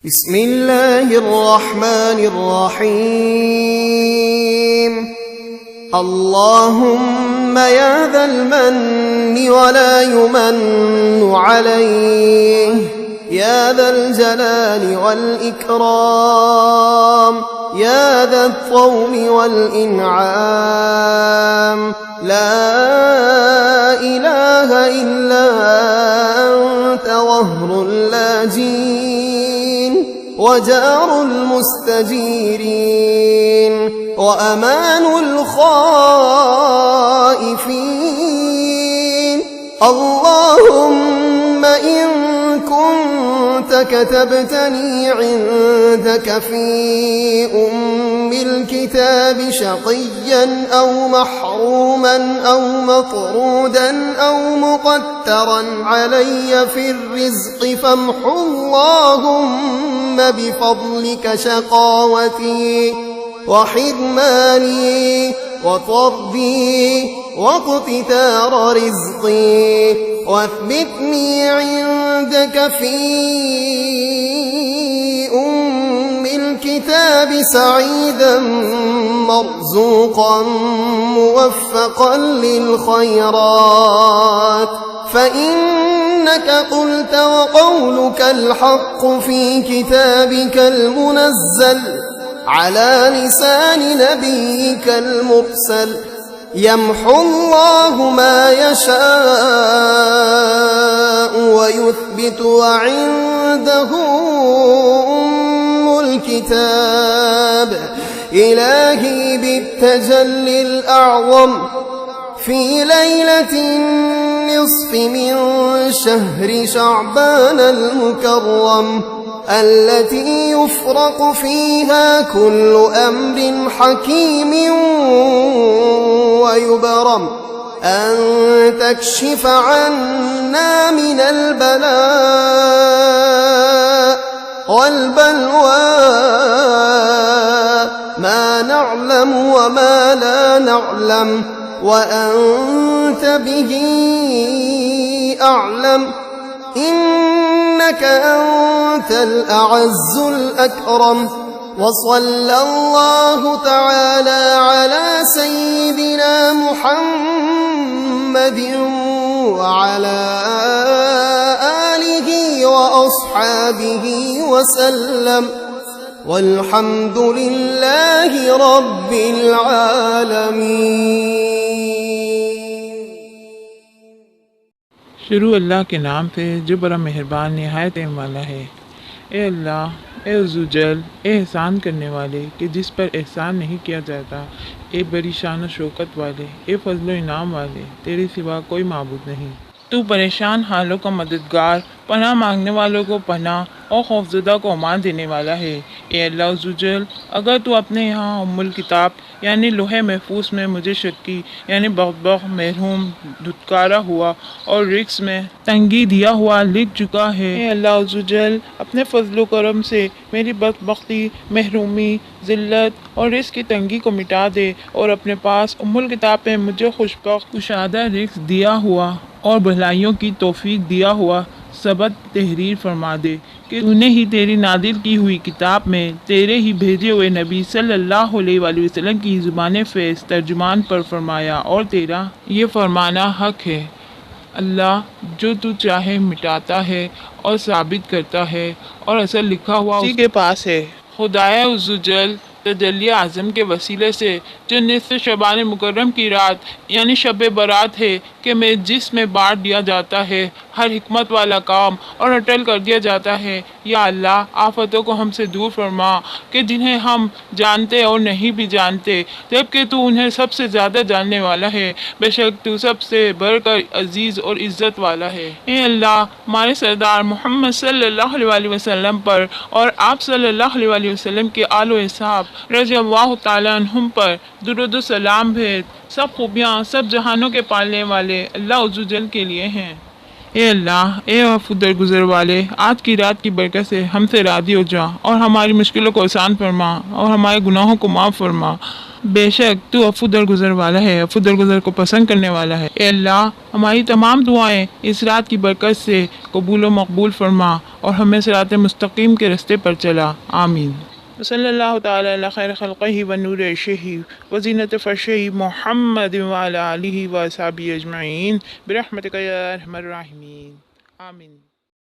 بسم الله الرحمن الرحيم. اللهم يا ذا المن ولا يمن عليه، يا ذا الجلال والإكرام، يا ذا الطول والإنعام، لا إله إلا أنت وهر اللاجين وجار المستجيرين وأمان الخائفين. اللهم إن كنت كتبتني عندك في أم الكتاب شقيا أو محروما أو مطرودا أو مقترا علي في الرزق، فامح اللهم بفضلك شقاوتي وحرماني وطردي واقتتار رزقي، واثبتني عندك في أم الكتاب سعيدا مرزوقا موفقا للخيرات، فإنك قلت وقولك الحق في كتابك المنزل على لسان نبيك المرسل. يمحو الله ما يشاء ويثبت وعنده أم الكتاب. إلهي بالتجلي الأعظم في ليلة النصف من شهر شعبان المكرم التي يفرق فيها كل أمر حكيم ويبرم، أن تكشف عنا من البلاء والبلوى ما نعلم وما لا نعلم، وأنت به أعلم، إنك أنت الأعز الأكرم. وصلى الله تعالى على سيدنا محمد وعلى آله وأصحابه وسلم، والحمد لله رب العالمين. شروع اللہ کے نام سے جو بڑا مہربان نہایت رحم والا ہے۔ اے اللہ، اے عزوجل، اے احسان کرنے والے کہ جس پر احسان نہیں کیا جاتا، اے بڑی شان و شوکت والے، اے فضل و انعام والے، تیرے سوا کوئی معبود نہیں۔ تو پریشان حالوں کا مددگار، پناہ مانگنے والوں کو پناہ اور خوفزدہ کو امان دینے والا ہے۔ اے اللہ عزوجل، اگر تو اپنے یہاں ام الکتاب یعنی لوح محفوظ میں مجھے شکی یعنی بدبخت، محروم، دھتکارا ہوا اور رزق میں تنگی دیا ہوا لکھ چکا ہے، اے اللہ عزوجل اپنے فضل و کرم سے میری بدبختی، محرومی، ذلت اور رزق کی تنگی کو مٹا دے، اور اپنے پاس ام الکتاب میں مجھے خوشبخت، کشادہ رزق دیا ہوا اور بھلائیوں کی توفیق دیا ہوا ثبت تحریر فرما دے کہ تو نے ہی تیری نازل کی ہوئی کتاب میں تیرے ہی بھیجے ہوئے نبی صلی اللہ علیہ وآلہ وسلم کی زبان فیض ترجمان پر فرمایا، اور تیرا یہ فرمانا حق ہے اللہ، جو تو چاہے مٹاتا ہے اور ثابت کرتا ہے، اور اصل لکھا ہوا اسی کے پاس ہے۔ خدائے عزوجل، تجلی اعظم کے وسیلے سے جو نصف شعبان مکرم کی رات یعنی شب برات ہے کہ میں جس میں بانٹ دیا جاتا ہے ہر حکمت والا کام اور اٹل کر دیا جاتا ہے، یا اللہ آفتوں کو ہم سے دور فرما کہ جنہیں ہم جانتے اور نہیں بھی جانتے، جبکہ تو انہیں سب سے زیادہ جاننے والا ہے، بے شک تو سب سے بڑھ کر عزیز اور عزت والا ہے۔ اے اللہ، ہمارے سردار محمد صلی اللہ علیہ وسلم پر اور آپ صلی اللہ علیہ وسلم کے آل و اصحاب رضی اللہ تعالیٰ عنہم پر درود و سلام بھیج۔ سب خوبیاں سب جہانوں کے پالنے والے اللہ عزوجل کے لیے ہیں۔ اے اللہ، اے عفو درگزر والے، آج کی رات کی برکت سے ہم سے راضی ہو جا اور ہماری مشکلوں کو آسان فرما اور ہمارے گناہوں کو معاف فرما۔ بے شک تو عفو درگزر والا ہے، عفو درگزر کو پسند کرنے والا ہے۔ اے اللہ ہماری تمام دعائیں اس رات کی برکت سے قبول و مقبول فرما اور ہمیں صراط مستقیم کے رستے پر چلا، آمین۔ صلی اللہ تعالی علی خیر خلقہ و نور عرشہ و زینت فرشہ محمد وعلی آلہ و اصحابہ اجمعین برحمتک یا ارحم الراحمین، آمین۔